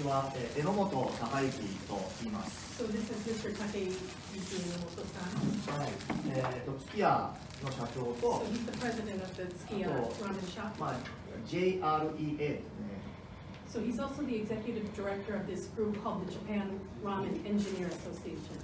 私は榎本孝之と言います。So this is Mr. Takeuchi Enomoto-san. はい。すき家の社長と、So he's the president of the Tsukiya Ramen Shop. JREA ですね。So he's also the executive director of this group called the Japan Ramen Engineer Association.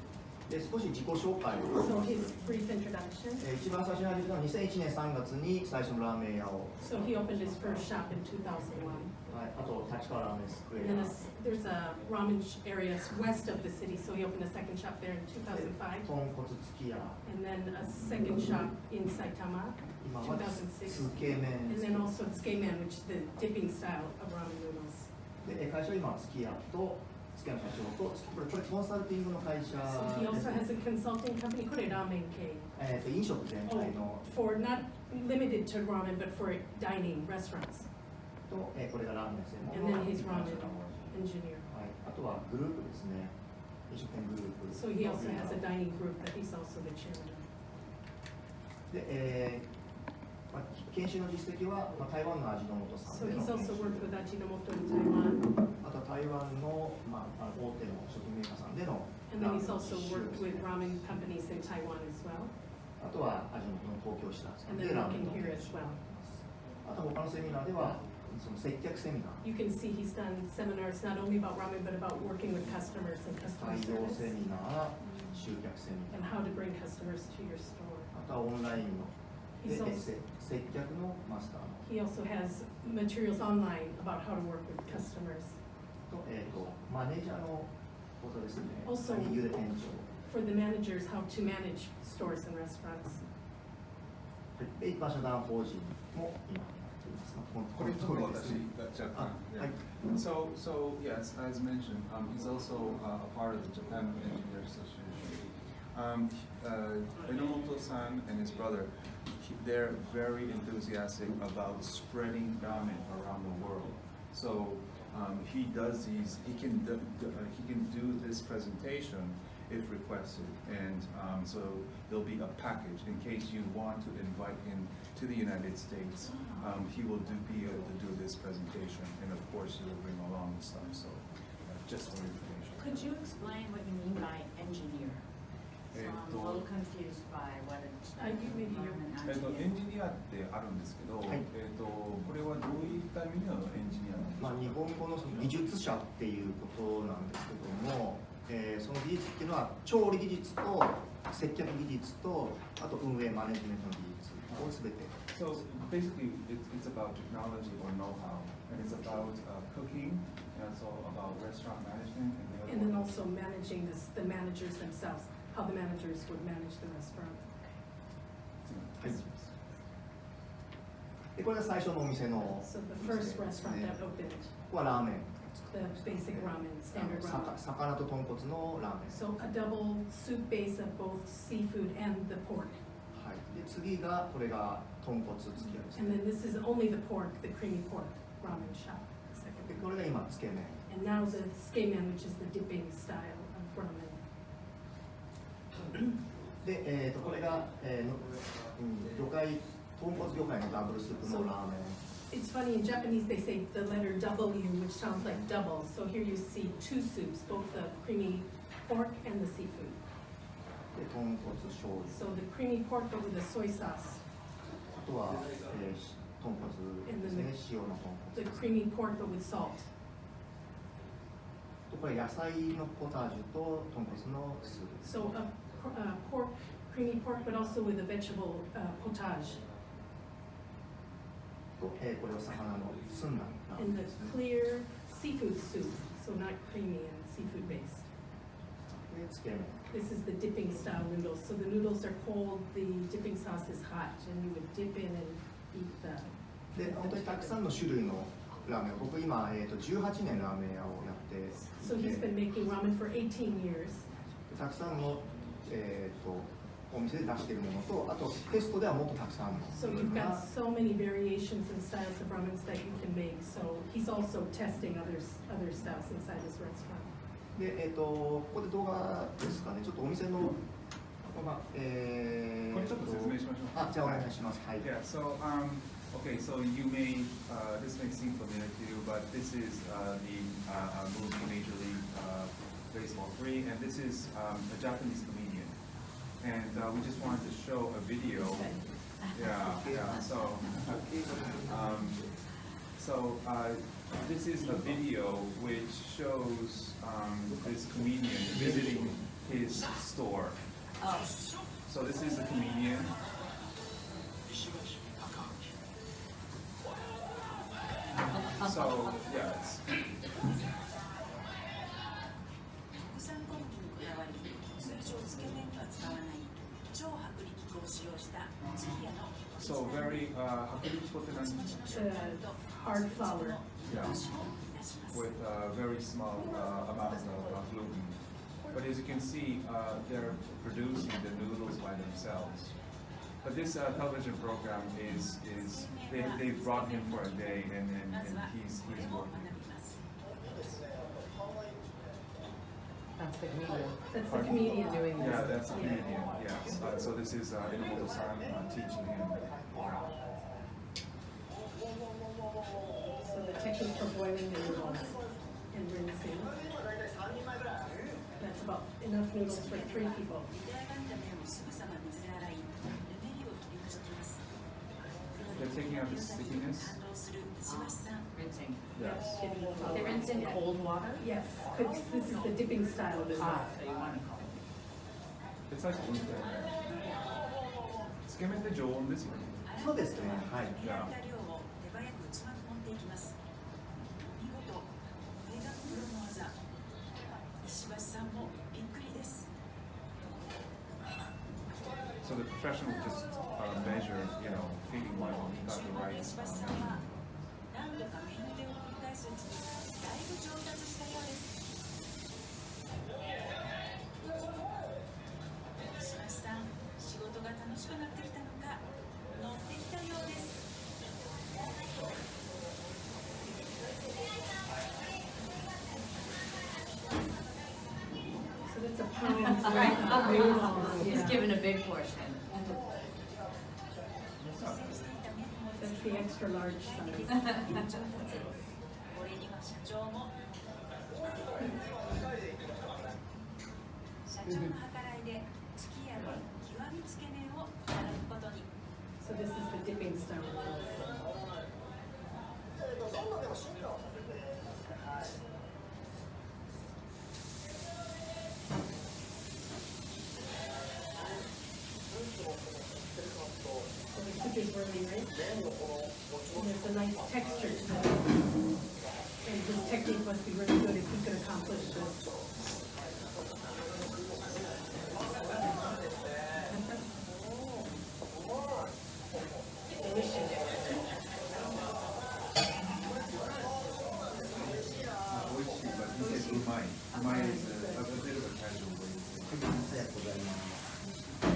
で少し自己紹介を。So his brief introduction. 一番最初に始めたのは2001年3月に最初のラーメン屋を。So he opened his first shop in 2001. はい。あと立川ラーメンスクエア。And then there's a ramen area west of the city, so he opened a second shop there in 2005. 豚骨つき家。And then a second shop in Saitama, 2006. つけ麺。And then also Tsukemen, which is the dipping style of ramen noodles. で会社は今つき家とつき家の社長とこれコンサルティングの会社 So he also has a consulting company, これラーメン系。飲食全体の。For not limited to ramen, but for dining restaurants. とこれがラーメン専門 And の then he's ramen engineer. はい。あとはグループですね。飲食店グループ。 So he also has a dining group that he's also the chairman of. で、研修の実績は台湾の味の素さん So での he's 研 also 修 worked with Ajinomoto in Taiwan. あとは台湾の、大手の食品メーカーさんでの And ラー then メン he's の also 実習 worked です with ね。 ramen companies in Taiwan as well. あとは味の素の東京支社さん And で then ラーメン working の here 研 as 修 well. あと他のセミナーではその接客セミナー You can see he's done seminars not only about ramen, but about working with customers and customer 採用 service セミナー、集客セミ and ナー、 how to bring customers to your store. あとはオンラインので He's also, 接客のマスターの he also has materials online about how to work with customers. と、マネージャーの講座ですね。 Also 右腕店長。 For the managers, how to manage stores and restaurants. で一般社団法人も今やっています。これちょっと私若干。はい。 So yes, as mentioned, he's also a part of the Japan Engineer Association. Enomoto-san and his brother, they're very enthusiastic about spreading ramen around the world. So he does these. He can do this presentation if requested, and so there'll be a package in case you want to invite him to the United States. He will be able to do this presentation, and of course he will bring along the stuff. So just for information. Could you explain what you mean by engineer? So I'm a little confused by what it's. エンジニアってあるんですけど、これはどういった意味のエンジニアなんでしょうか。日本語のその技術者っていうことなんですけども、その技術っていうのは調理技術と接客技術とあと運営マネジメントの技術をすべて。So basically, it's about technology or know-how, and it's about cooking, and it's all about restaurant management, And then also managing the managers themselves, how the managers would manage the restaurant. はい。でこれが最初のお店の。 So the first restaurant that opened, ここはラーメン。 the basic ramen, standard ramen. 魚と豚骨のラーメン。 So a double soup base of both seafood and the pork. はい。で次がこれが豚骨つき家です And ね。 then this is only the pork, the creamy pork ramen shop. でこれが今つけ麺。 And now the tsukemen, which is the dipping style of ramen. で、これが、魚介、豚骨魚介のダブルスープのラーメン。 It's funny, in Japanese they say the letter W, which sounds like double. So here you see two soups, both the creamy pork and the seafood. で、豚骨醤油。 So the creamy pork but with the soy sauce. あとは、豚骨ですね、塩の豚 The 骨。 creamy pork but with salt. とこれ野菜のポタージュと豚骨のスープ。 So pork, creamy pork but also with a vegetable potage. と、これは魚の澄んだラーメ And ン the ですね。 clear seafood soup, so not creamy and seafood based. で、つけ麺。 This is the dipping style noodles. So the noodles are cold, the dipping sauce is hot, and you would dip in and eat the. で、本当にたくさんの種類のラーメンを、僕今、18年ラーメン屋をやってい So he's て、 been making ramen for 18 years. たくさんの、お店で出しているものと、あとテストではもっとたくさんの。 So you've got so many variations and styles of ramens that you can make. So he's also testing other styles inside his restaurant. で、ここで動画ですかね、ちょっとお店の、これちょっと説明しましょうか。あ、じゃあお願いします。はい。Yeah, so Okay, so you may, this may seem familiar to you, but this is the movie Major League Baseball 3, and this is a Japanese comedian. And we just wanted to show a video. Yeah, so this is a video which shows this comedian visiting his store. So this is a comedian. So, yeah, it's, 国産小麦にこだわり、通常つけ麺には使わない超薄力粉を使用したすき家の so very, 薄力粉って何？ The hard flour. Yeah, with a very small amount of gluten. But as you can see, they're producing the noodles by themselves. But this television program is they brought him for a day and he's working. That's the comedian. That's the comedian doing this. Yeah, that's a comedian, yes. So this is Inomoto-san teaching him. So the technique for boiling the noodles and rinsing. That's about enough noodles for 3 people. 茹で上がった麺をすぐさま水で洗い、ぬめりを取り除きます。 They're taking out the stickiness. 感動する石橋さん。 Rinsing. Yes. Getting the flour. They rinse in cold water? Yes, this is the dipping style of it. Ah, so you want to call it. It's likeつけ麺って常温ですよね。そうですね。はい。茹で上げた量を手早く器に盛っていきます。見事、これがプロの技。石橋さんもびっくりです。 So the professional just measure, feeding level, he got the right 石橋さんは何度かメニューを繰り返すうちにだいぶ上達したようです。石橋さん、仕事が楽しくなってきたのか、乗ってきたようです。 So that's a pound. Right. Noodles, He's yeah. given a big portion. That's the extra large size. これには社長も社長の計らいですき家の極みつけ麺をいただくことに。 So this is the dipping style of this. So the soup is really rich. And there's a nice texture to it. And his technique must be really good if he could accomplish this. Delicious. Oishi, but he said umai. Umai is a bit of a casual way. ありがとうございます。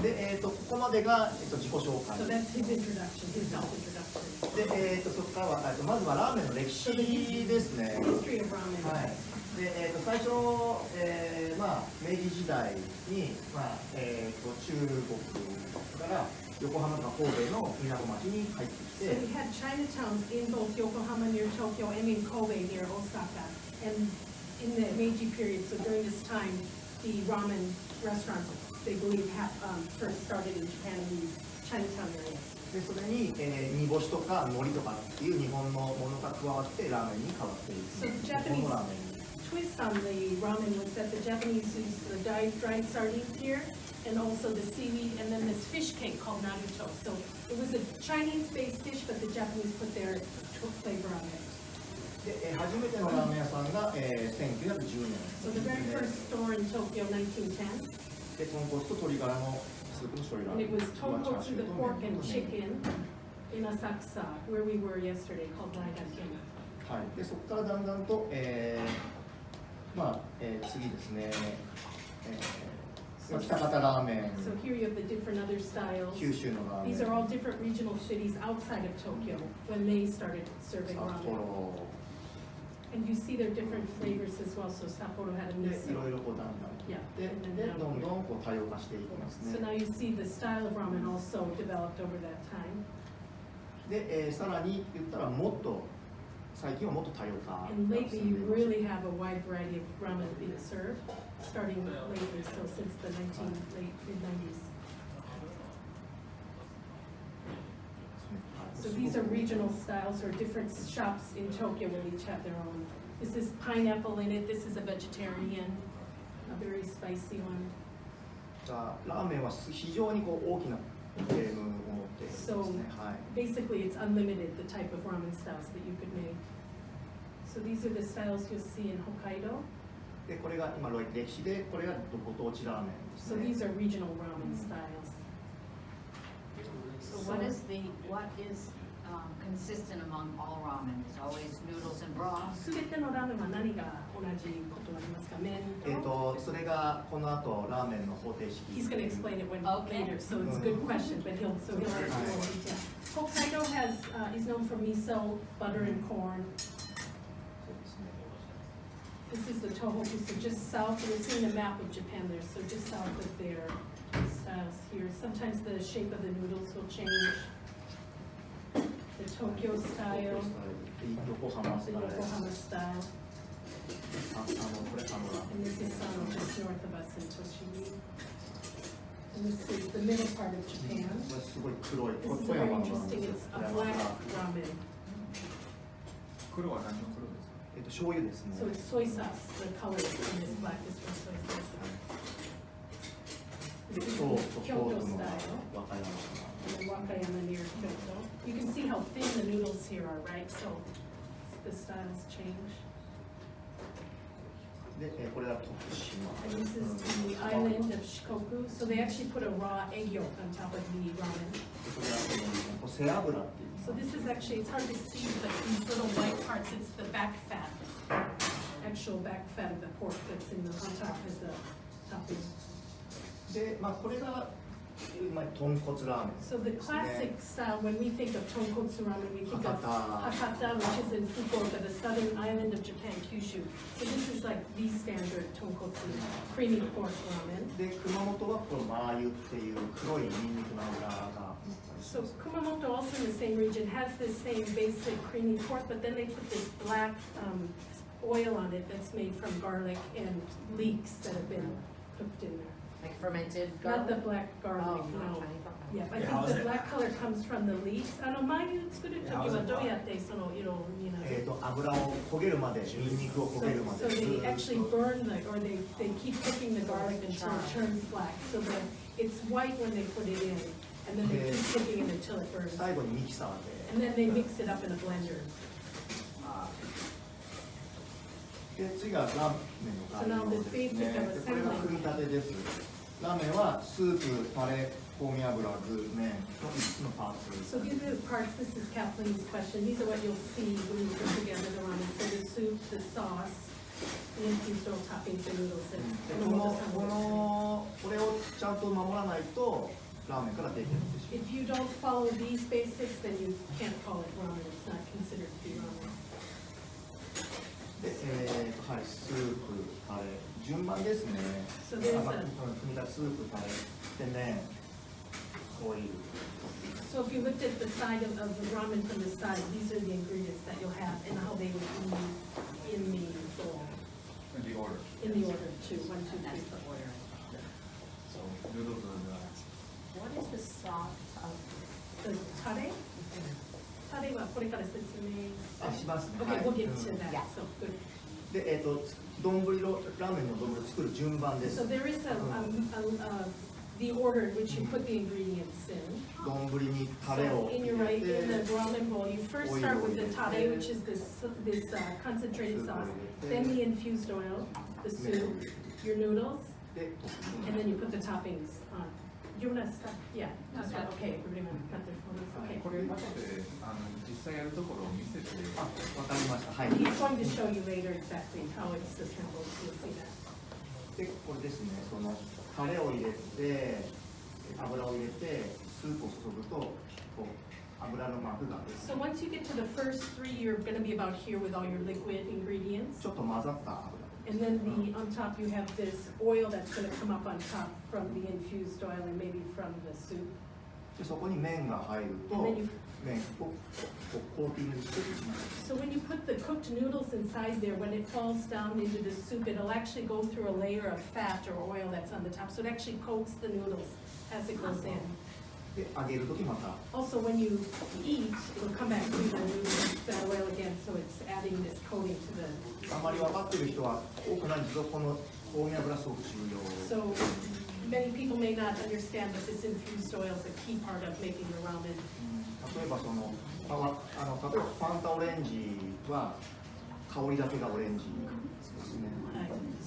で、ここまでが、自己紹介 So。that's his introduction, his self-introduction. で、そこからは、まずはラーメンの歴史ですね。 History of ramen. はい。で、最初、明治時代に、中国から横浜とか神戸の港町に入ってき So て、 we had Chinatowns in both Yokohama near Tokyo and in Kobe near Osaka. And in the Meiji period, so during this time, the ramen restaurants, they believe, first started in Japan in these Chinatown areas. でそれに、煮干しとか海苔とかっていう日本のものが加わってラーメンに変わっていく。 So the 日 Japanese 本のラーメンに。 twist on the ramen was that the Japanese used the dried sardines here, and also the seaweed, and then this fish cake called naruto. So it was a Chinese-based dish, but the Japanese put their flavor on it. で、初めてのラーメン屋さんが、1910年。 So the very first store in Tokyo, 1910, で、豚骨と鶏ガラのスープの醤油ラ and ーメ it ン。 was tonkotsu, the pork and chicken in Asakusa, where we were yesterday, called Naigaken. はい。で、そこからだんだんと、次ですね。北方ラーメン、 So here you have the different other styles. 九州のラーメン、 These are all different regional cities outside of Tokyo when they started serving 札 ramen. 幌 And you see their different flavors as well. So Sapporo had a で、いろい miso. ろこうだんだん。 Yeah. で、 And で then どん down ど here. んこう多様化していきます So ね。 now you see the style of ramen also developed over that time. で、さらに言ったらもっと最近はもっと多様化が And 進 lately, ん you でいまして really have a wide variety of ramen being served, starting lately, so since the mid-90s. So these are regional styles or different shops in Tokyo will each have their own. This is pineapple in it, this is a vegetarian, a very spicy one. ラーメンは非常にこう大きなゲームを持っているんですね。 So はい。 basically, it's unlimited, the type of ramen styles that you could make. So these are the styles you'll see in Hokkaido. で、これが今歴史で、これがご当地ラーメンです So ね。 these are regional ramen styles. So what is consistent among all ramen? It's always noodles and broth? すべてのラーメンは何が同じことはありますか？麺と。それがこの後ラーメンの方程式。 He's going to explain it when Okay. later, so it's a good question, but he'll answer more detail. Hokkaido is known for miso, butter, and corn. そうですね。 This is the Tohoku, so just south, you're seeing the map of Japan there, so just south of their styles here. Sometimes the shape of the noodles will change. The Tokyo style, 横浜ス the タイル。 Yokohama style, これand this is just north of us in Tochigi. And this is the middle part of Japan. これすごい黒い。 This is 富 very 山のラーメン interesting, で it's す。 a 富山 black が ramen. 黒は何の黒ですか？醤油ですね。 So it's soy sauce, the color in this black is from soy sauce. This is 京都 Kyoto の style. 和歌山か And then Wakayama near Kyoto. You can see how thin the noodles here are, right? So the styles change. な。で、これが徳島。 And this is the island of Shikoku. So they actually put a raw egg yolk on top of the ramen. これはこの背脂っていう。 So this is actually, it's hard to see, but these little white parts, it's the back fat. Actual back fat of the pork that's in the, on top as the topping. で、これが、豚骨ラーメン。 So the classic style, when we think of tonkotsu ramen, we think of Hakata, which is in Fukuoka, the southern island of Japan, Kyushu. So this is like the standard tonkotsu, creamy pork ramen. で、熊本はこのマー油っていう黒いニンニクの油が。 So Kumamoto, also in the same region, has this same basic creamy pork, but then they put this black oil on it that's made from garlic and leeks that have been cooked in there. Like fermented Not the garlic? black garlic, Oh, no. not Yeah, I Yeah, think how's the it? black color comes from the leeks. 前に作るときはどうやってその色を見ながら。油を焦げるまで、ニンニクを焦げるま So で。 they actually burn or they keep cooking the garlic until it turns black. So that it's white when they put it in, and then they keep cooking it until it burns. 最後にミキサーで。 And then they mix it up in a blender. で、次がラーメンの概要ですね。で、これが組み立てです。ラーメンはスープ、タレ、香味油、具、麺の5つのパーツ。 So these are the parts. This is Kathleen's question. These are what you'll see when you put together the ramen. So the soup, the sauce, the infused oil toppings, the noodles, で and これをちゃんと守らないとラーメンから出てるんですよ。 If you don't follow these basics, then you can't call it ramen. It's not considered to be ramen. で、はい、スープ、タレ、順番ですね。 So there's a- 組み立てスープ、タレ、で麺、オイル。 So if you looked at the side of the ramen from the side, these are the ingredients that you'll have and how they would be in the bowl, In the order. in the order two, 1, 2, 3, That's the 4. order. So noodles are last. What is the sauce of? The tare? Tare はこれから説明。しますね。 Okay, we'll get to that. Yeah. So good. で、ラーメンの丼を作る順番です。 So there is the order in which you put the ingredients in. 丼にタレ So を in 入 your れ right, in て the ramen bowl, you first start with the tare, which is this concentrated sauce. Then the infused oil, the soup, your noodles, で、 and then you put the toppings on. Do you want to start? Yeah. Just that. Okay. Everybody got their phones. Okay. これ後で実際やるところを見せて。わかりました。はい。 He's going to show you later exactly how it's assembled. You'll see that. で、これですね、そのタレを入れて、油を入れて、スープを注ぐと、こう油の膜ができ So て、 once you get to the first three, you're going to be about here with all your liquid ingredients. ちょっと混ざった油。 And then on top you have this oil that's going to come up on top from the infused oil and maybe from the soup. で、でそこに麺が入ると And then you- 麺をこうコーティングして So when you put the cooked noodles inside there, when it falls down into the soup, it'll actually go through a layer of fat or oil that's on the top. So it actually coats the noodles as it goes in. で揚げる時また Also, when you eat, it'll come back through the noodles, the oil again, so it's adding this coating to the. あまり分かってる人は多くないんですけどこの香味油すごく重要 So many people may not understand that this infused oil is a key part of making the ramen. 例えばその例えばファンタオレンジは香りだけがオレンジですね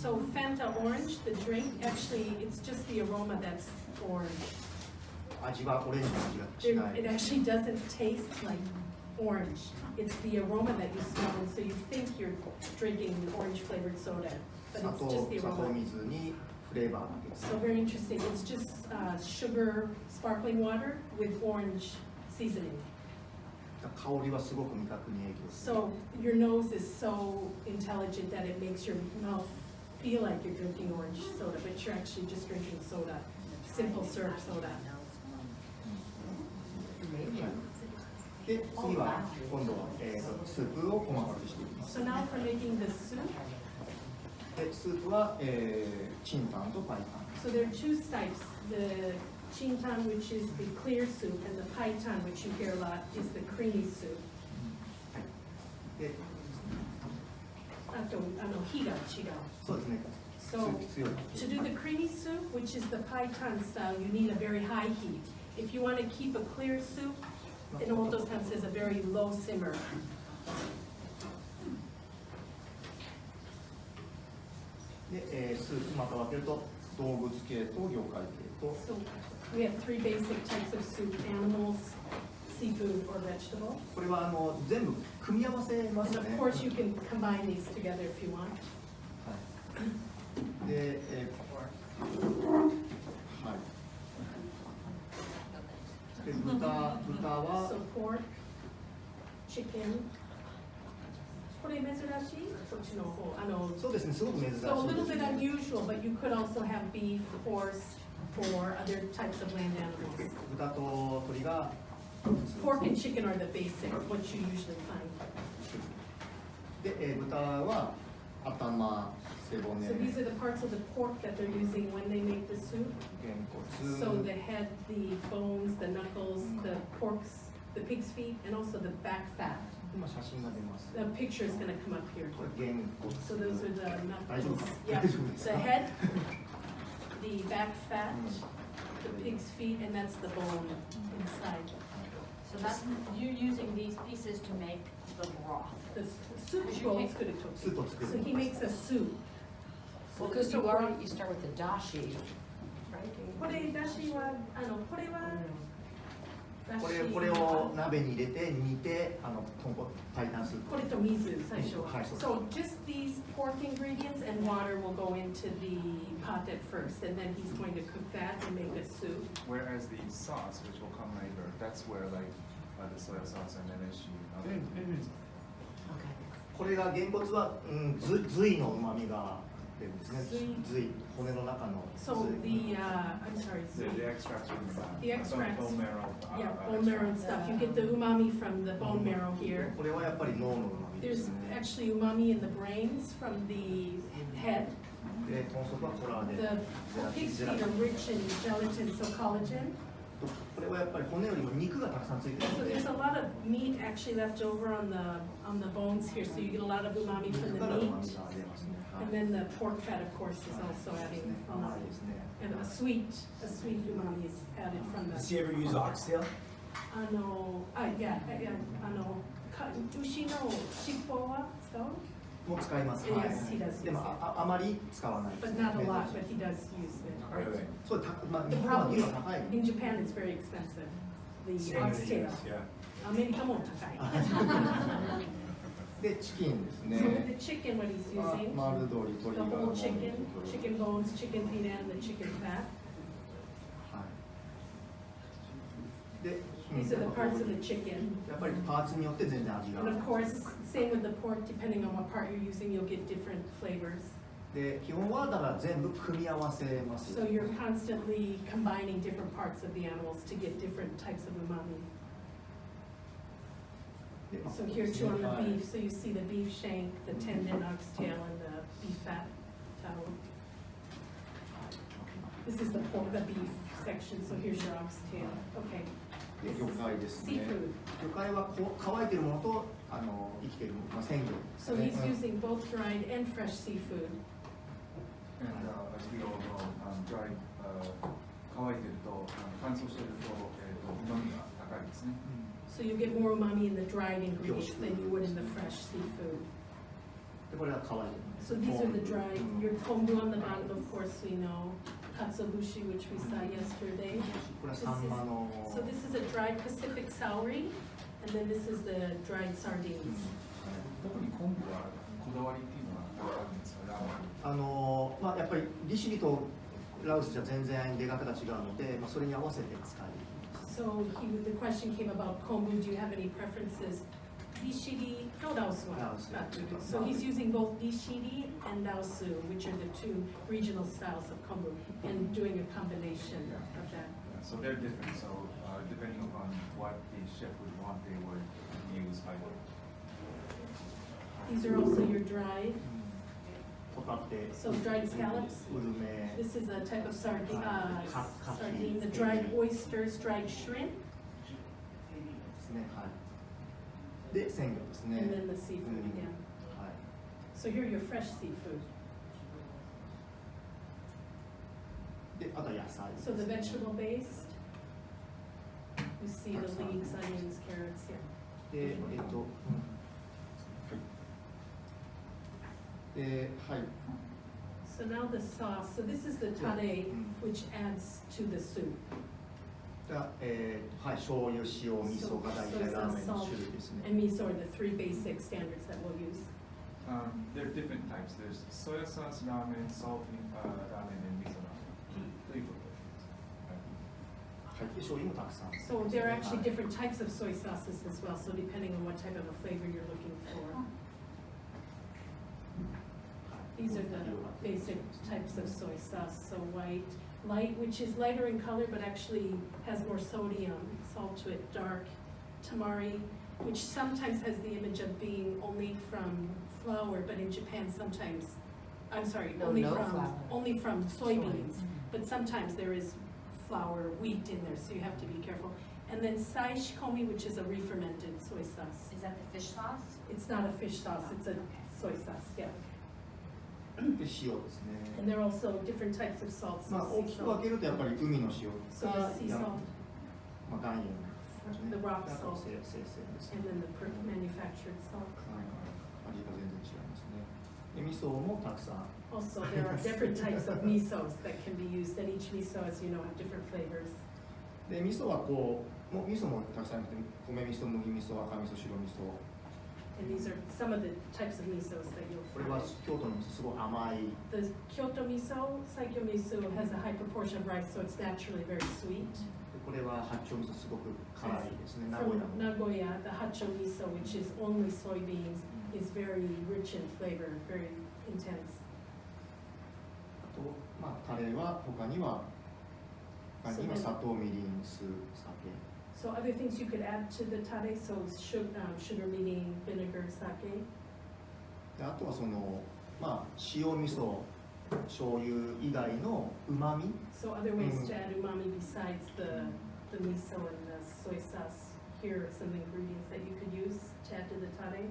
So Fanta orange, the drink, actually, it's just the aroma that's orange. 味はオレンジの味がし It ない actually doesn't taste like orange. It's the aroma that you smell, and so you think you're drinking orange flavored soda, but 砂 it's 糖 just the 砂糖 aroma. 水にフレーバーだけです So very interesting. It's just sugar, sparkling water with orange seasoning. 香りはすごく味覚に影響する So your nose is so intelligent that it makes your mouth feel like you're drinking orange soda, but you're actually just drinking soda, simple syrup soda. で次は今度は、スープを細かくしていきます So now for making the soup, でスープは、チンタンとパイタン so there are two types. The chintan, which is the clear soup, and the paitan, which you hear a lot, is the creamy soup. であと、火が違う。そうですね So 強い to do the creamy soup, which is the paitan style, you need a very high heat. If you want to keep a clear soup, in Oto-san says a very low simmer. で、スープまた分けると動物系と魚介系と So we have three basic types of soup: animals, seafood, or vegetable. これは全部組み合わせます And ね of course, you can combine these together if you want. はいで、はいで豚は So pork, chicken. これ珍しい？そっちの方。そうですねすごく珍しい So a little です bit ね unusual, but you could also have beef, horse, or other types of land animals. 豚と鶏が Pork and chicken are the basic, what you usually find. で、豚は頭、背骨、 So these are the parts of the pork that they're using when they make the soup. げんこつ So the head, the bones, the knuckles, the porks, the pig's feet, and also the back fat. 今写真が出ます The picture is gonna come up here. これげんこつ So those are the 大丈夫 knuckles. か Yeah, 大丈夫ですか the head, the back fat, the pig's feet, and that's the bone inside. So that's, you're using these pieces to make the broth. The soup bowl is good to スープを作る So he makes a soup. Well, because you start with the dashi, right? これだしはこれはだしこれを鍋に入れて煮て豚骨白湯スープこれと水最初は。はいそうです So just these pork ingredients and water will go into the pot at first, and then he's going to cook that and make a soup. Whereas the sauce, which will come later, that's where like the soy sauce and then she. Okay. これがげんこつは、髄の旨味が出るんですね髄髄骨の中の So the I'm sorry. The extracts from The extracts. bone marrow. Yeah, bone marrow and stuff. You get the umami from the bone marrow here. これはやっぱり脳の旨味で There's すね actually umami in the brains from the head. で豚足はコラーゲン The pig's feet are rich in gelatin, so collagen. これはやっぱり骨よりも肉がたくさんついてる So ので there's a lot of meat actually left over on the bones here, so you get a lot of umami from 肉 the から旨味 meat. が出ますね、はい And then the pork fat, of course, is also adding 甘い umami. ですね And a sweet umami is added from Does the. he ever use oxtail? Yeah, 牛の尻尾は使う？もう使います、 Yes, はい he does use でもあまり使わないです But ね not a lot, but he does use it. Really? そうまあ、 The 日本は problem 牛は高い in Japan it's very expensive. The Same in the oxtail. US, yeah. アメリカも高い。でチキンです So ね the chicken, what he's ま using, 丸鶏鶏 the が whole chicken bones, chicken feet, and the chicken fat. はいで These are the parts of the chicken. やっぱりパーツによって全然味が And of course, same with the pork, depending on what part you're using, you'll get different flavors. で基本はだから全部組み合わせますよ So you're constantly combining different parts of the animals to get different types of umami. でまあ So here too on the はい beef, so you see the beef shank, the tendon, oxtail, and the beef fat towel. This is the pork, the beef section, so here's your oxtail. Okay. で This 魚 is 介ですね seafood. 魚介はこう乾いてるものと生きてるもの、まあ、鮮魚です So ね he's using both dried and fresh seafood. And as we all know, dried 乾いてると乾燥してると旨味が高いですね。 So you get more umami in the dried ingredients than you would in the fresh seafood. でこれは乾いてる So these are the dried, your kombu on the bottom, of course, we know. Katsuobushi, which we saw yesterday. これはサンマの So this is a dried Pacific celery, and then this is the dried sardines. 特に昆布はこだわりっていうのはあるんですか？ラーメンまあ、やっぱり利尻とラオスじゃ全然出方が違うので、まあ、それに合わせて使います。 So the question came about kombu, do you have any preferences? Dishiri, no daosu. So he's using both dishiri and daosu, which are the two regional styles of kombu, and doing a combination of that. So they're different. So depending upon what the chef would want, they would use either. These are also your dried. ホタテ、 So dried scallops. ウルメ、 This is a type of sardine, Ka- sardine, the kaki. dried oysters, dried shrimp, ですね、はい。で、鮮魚ですね。 and then the seafood うん again. はい。 So here are your fresh seafood. で、あとは野菜です So the ね。 vegetable based. You see the leeks, onions, carrots here. で、で、はい。 So now the sauce. So this is the tare, which adds to the soup. が、はい、醤油、塩、味噌が大体ラーメンの種類ですね。 And miso are the three basic standards that we'll use. There are different types. There's soy sauce ramen, salt ramen, and miso ramen. Three versions. はい、で醤油もたくさん。 So there are actually はい different types of soy sauces as well. So depending on what type of a flavor you're looking for. These are the basic types of soy sauce. So white, light, which is lighter in color but actually has more sodium, salt to it, dark, tamari, which sometimes has the image of being only from flour, but in Japan sometimes, I'm sorry, No, only no from flour. only from soybeans, Soy. but sometimes there is flour, wheat in there, so you have to be careful. And then sai shikomi, which is a re-fermented soy sauce. Is that the fish sauce? It's not a fish sauce, it's a soy sauce, yeah. で、塩ですね。 And there are also different types of salts. まあ、 So 大 sea きく分 salt, けるとやっぱり海の塩 so が the sea salt, まあ、岩塩ですね。 The rock あと salt. 生鮮ですね and。then the manufactured salt. はい味が全然違いますね。で、味噌もたくさん。 Also, there are different types of misos that can be used, and each miso, as you know, have different flavors. で、味噌はこう、味噌もたくさんあって、米味噌、麦味噌、赤味噌、白味噌。 And these are some of the types of misos that you'll これは find. 京都の味噌、すごい甘い。 The Kyoto miso, Saikyo miso, has a high proportion of rice, so it's naturally very sweet. でこれは八丁味噌、すごく辛いですね。名古 From 屋の。 Nagoya, the hacho miso, which is only soybeans, is very rich in flavor, very intense. あと、まあ、タレは他には砂糖、みりん、酢、酒。 So other things you could add to the tare, so sugar, meaning vinegar, sake. であとはその、まあ、塩味噌、醤油以外の旨味。 So other ways to add umami besides the miso and the soy sauce. Here are some ingredients that you could use to add to the tare.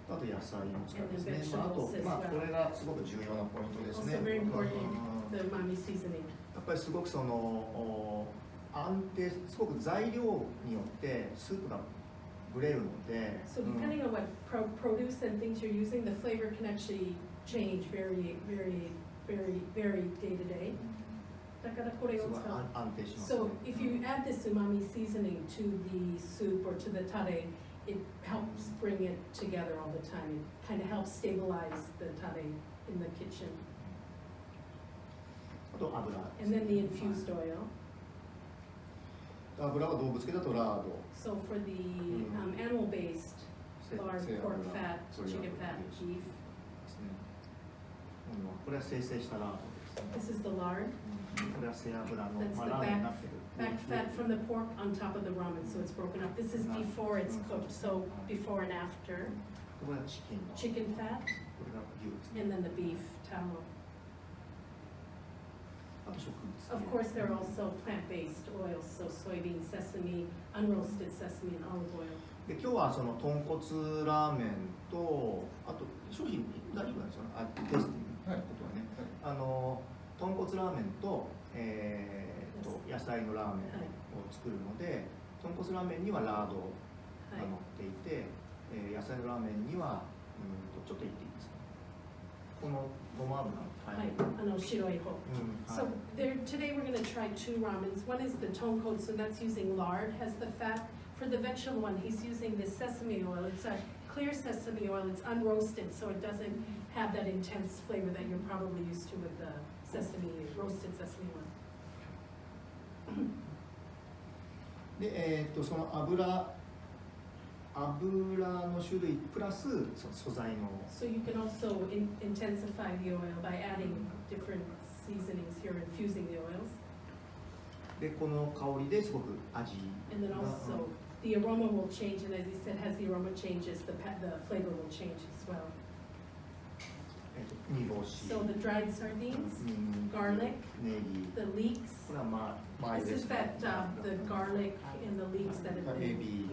あと野菜も使いますね And the。まあ、あと vegetables as、well. まあ、これがすごく重要なポイントですね。 Also very important, うん the umami seasoning. やっぱりすごくその安定、すごく材料によってスープがぶれるので、 So depending on what produce and things you're using, the flavor can actually change very day to day. だからこれをすごい使う。安定します、ね。 So if you add this umami seasoning to the soup or to the tare, it helps bring it together all the time. It kind of helps stabilize the tare in the kitchen. あと油です And ね、 then the infused oil. 油は動物系だとラード、 So for the animal-based, せ lard, 背脂 pork fat, そういう chicken fat, 油 beef. ですね。これは精製したラードですね。 This is the lard. これは背脂の、 That's まあ、 the ラーメンになってる。 back fat from the pork on top of the ramen, so it's broken up. This is before it's cooked, so before and after. これはチキンの。 Chicken fat, これが牛ですね。 and then the beef tallow. あと食物ですね。 Of course, there are also plant-based oils, so soybean, sesame, unroasted sesame, and olive oil. で今日はその豚骨ラーメンとあと商品大丈夫なんですよね。あテスティングのことはね。豚骨ラーメンと野菜のラーメンを作るので、豚骨ラーメンにはラードが乗っていて、野菜のラーメンにはちょっと言っていいですか。このごま油のはい、白い方。So there, today we're going to try two ramens. One is the tonkotsu, that's using lard, has the fat. For the vegetable one, he's using the sesame oil. It's a clear sesame oil. It's unroasted, so it doesn't have that intense flavor that you're probably used to with the sesame, roasted sesame oil. で、その油の種類プラス素材の So you can also intensify the oil by adding different seasonings here, infusing the oils. でこの香りですごく味 And then が also the aroma will change, and as he said, as the aroma changes, the flavor will change as well. 煮干し So the dried sardines, ニンニク garlic, ネギ the leeks. これはマイ This で is すね that the garlic and the leeks that have been Maybe.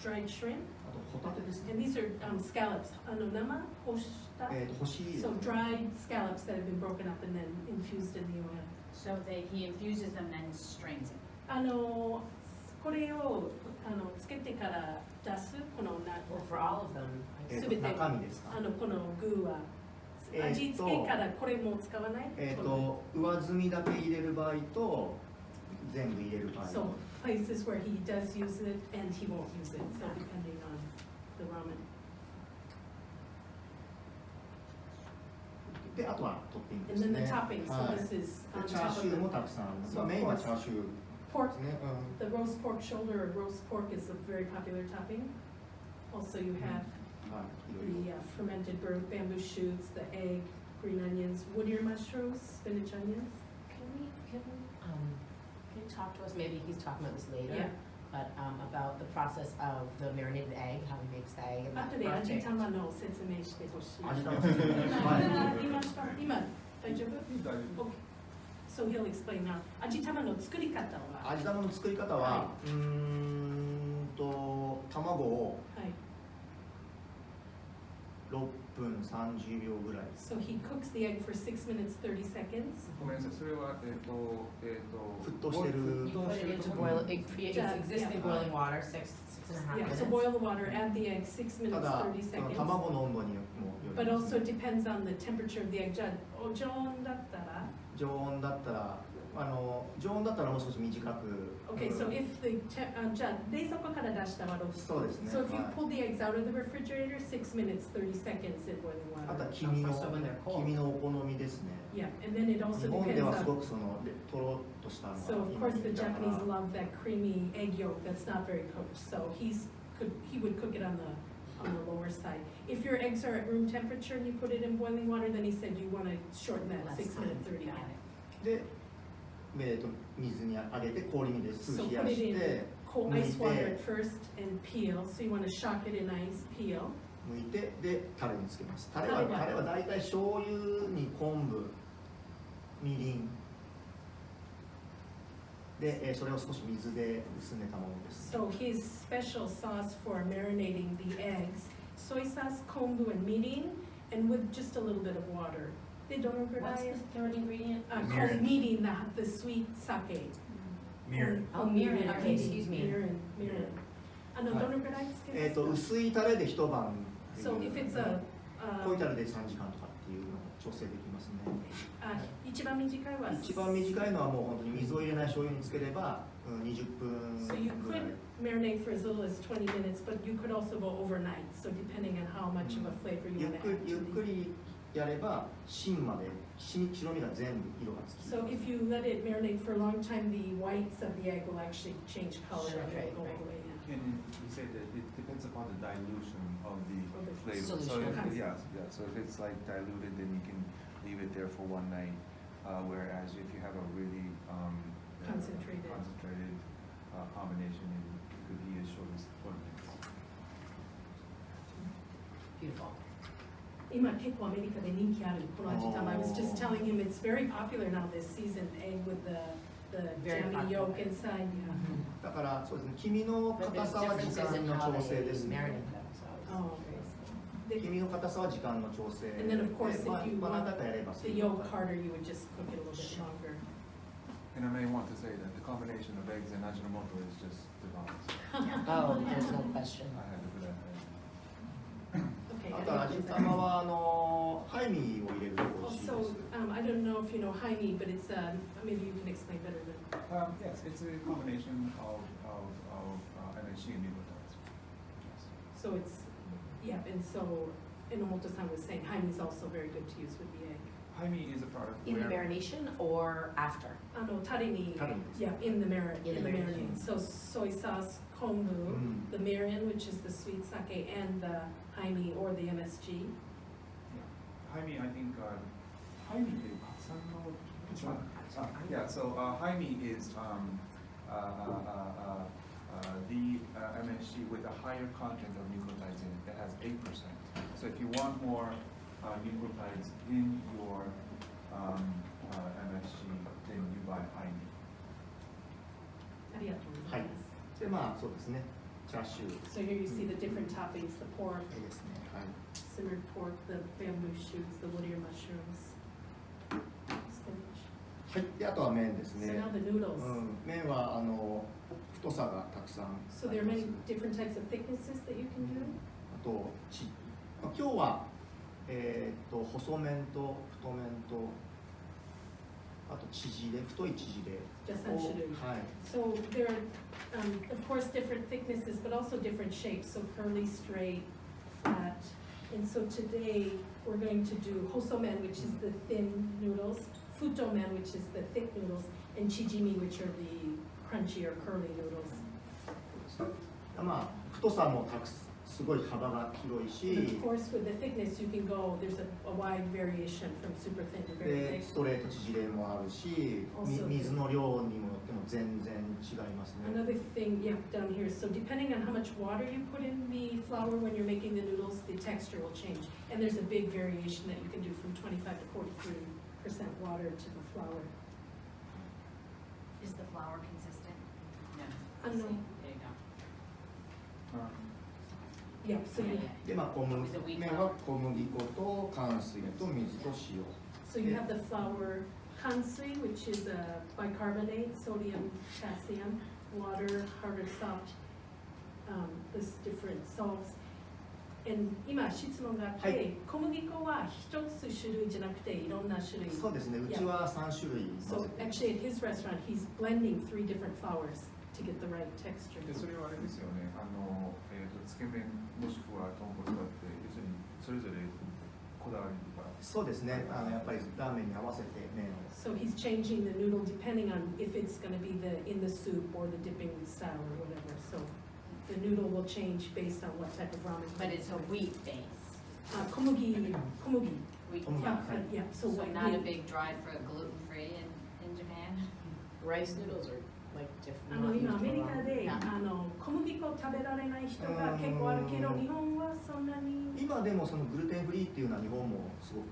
dried shrimp. あとホタテですね And these are scallops. Anonama, hoshita. 干し So dried scallops that have been broken up and then infused in the oil. So he infuses them and strains it. これをつけてから出すこの Well, for all of them, I すべて中身ですかこの具は味付けからこれも使わない上澄みだけ入れる場合と全部入れる場合 So places where he does use it and he won't use it, so depending on the ramen. であとはトッピングで And す then ね the topping, so はい this is で on チャー top シューも of たくさんあります、 So メインは of course チャーシュー the pork. ですね、The roast pork shoulder or roast pork is a very popular topping. Also you have はい、いろいろ the fermented bamboo shoots, the egg, green onions, wood ear mushrooms, spinach onions. can you talk to us, maybe he's talking about this later, Yeah. but about the process of the marinated egg, how he makes the egg and that 後で味 perfect. 玉の説明してほしい。味玉作ってはい今大丈夫 Okay. So he'll explain now. 味玉の作り方は、味玉の作り方は、は卵をはい。 6分30秒ぐらい So he cooks the egg for 6 minutes 30 seconds. ごめんなさい、それは沸騰してる You put it into boil, it creates Yeah, existing yeah. boiling water, six and a half Yeah, minutes. so boil the water, add the egg 6た minutes だ 30その seconds. 卵の温度にもより But ます also it depends on the temperature of the egg. じゃあ常温だったら、常温だったら常温だったらもう少し短く Okay, so if the じゃあ冷蔵庫から出したは6そうですね So if you はい pull the eggs out of the refrigerator, 6 minutes 30 seconds in boiling あと water. は黄身の So when they're cold. 黄身のお好みですね Yeah, and then it 日 also 本で depends はすご on. くそのとろっとしたの So of が course the 今だから Japanese love that creamy egg yolk that's not very cooked. So he would cook it on the lower side. If your eggs are at room temperature and you put it in boiling water, then he said you want to shorten that Less 6 time. minute 30 minute. で、水にあげて氷水ですぐ So 冷や put it し in て cold 剥い ice water て at first and peel. So you want to shock it in ice, peel. 剥いてでタレにつけますタレは大体醤油に昆布みりんで、それを少し水で薄めたものです So his special sauce for marinating the eggs, soy sauce, kombu, and mirin, and with just a little bit of water. They don't What's the third ingredient? mirin, the sweet sake. Mirin. Oh, mirin, okay, excuse me. Mirin. どのぐらいつけますか薄いタレで一晩 So if it's a, 濃いタレで3時間とかっていうのを調整できますね一番短いは一番短いのはもう本当に水を入れない醤油につければ、20分 So you ぐらい could marinate for as little as 20 minutes, but you could also go overnight. So depending on how much of a flavor you ゆっ want to く add りゆっ to く the. りやれば白身が全部色がつき So if you let it marinate for a long time, the whites of the egg will actually change color Sure, and right, go right. away. Yeah. And he said that it depends upon the dilution of the Of the flavor. So solution. if, yeah, so if it's like diluted, then you can leave it there for one night. Whereas if you have a really Concentrated. combination, it could be as short as 20 minutes. Beautiful. 今結構アメリカで人気あるこの味玉。I was just telling him it's very popular now this season, egg with the Very jammy popular. yolk inside. Yeah. だからそうですね、黄身の But 硬 there's さは時 differences 間 in の how 調整 they ですね。 marinate them, so. Oh, okay. 黄身の硬さは時間の調整 And then of course で、まあ if you まあ want 何回かやれば the yolk harder, you would just cook it a little bit longer. And I may want to say that the combination of eggs and Ajinomoto is just divine. Oh, there's no question. I had to put that in. Okay. あとは味玉はハイミーを入れると美味しいです。 Also, I don't know if you know Jaime, but it's maybe you can explain better than. Yes, it's a combination of MSG and nucleotides. Yes. So it's, yeah, and so Enomoto-san was saying Jaime is also very good to use with the egg. Jaime is a product In the where marination or after? Tare ni, Tare ni. yeah, in the In the marinade. marinade. So soy sauce, kombu, the mirin, which is the sweet sake, and the Jaime or the MSG. Jaime, I think Jaime is yeah. So Jaime is the MSG with a higher content of nucleotides in it. It has 8%. So if you want more nucleotides in your MSG, then you buy Jaime. ありがとうございます。で、まあそうですね、チャーシュー So here you see the different toppings, the pork, ですね。はい。 simmered pork, the bamboo shoots, the woodier mushrooms, spinach. はい。で、あとは麺です So ね。 now the noodles. 麺は太さがたくさんあ So り there are ます many different types of thicknesses that you can do. あと今日は細麺と太麺とあと縮れ太い縮れじゃあ三種類。はい。 So there are, of course, different thicknesses, but also different shapes. So curly, straight, flat. And so today we're going to do hosomen, which is the thin noodles, futomen, which is the thick noodles, and chijimi, which are the crunchy or curly noodles. まあ太さもすごい幅が広い And し of course, with the thickness, you can go. There's a wide variation from super thin to very で thick. ストレート縮れもあるし Also- 水の量にもよっても全然違いますね。 Another thing, yeah, down here. So depending on how much water you put in the flour when you're making the noodles, the texture will change. And there's a big variation that you can do from 25 to 43% water to the flour. Is the flour consistent? No. No. There you go. Yeah, so you, でまあ麺は小麦粉と乾水と水と塩。 so you have the flour kansui, which is a bicarbonate, sodium, potassium, water, hard salt, this different salts. And 今質問があって、はい 小麦粉は一つ種類じゃなくていろんな種類。そうですね。うちは3種類混 So ぜて。 actually at his restaurant, he's blending 3 different flours to get the right texture. でそれはあれですよね。つけ麺もしくは豚骨だって要するにそれぞれこだわりが。そうですね。やっぱりラーメンに合わせて麺を。 So he's changing the noodle depending on if it's going to be in the soup or the dipping style or whatever. So the noodle will change based on what type of ramen. But it's a wheat base. Komugi. Wheat. Yeah, yeah. So, So white not a wheat. big drive for gluten-free in Japan? Rice noodles are like different. 今アメリカで小麦粉食べられない人が結構あるけど日本はそんなに。今でもそのグルテンフリーっていうのは日本もすごく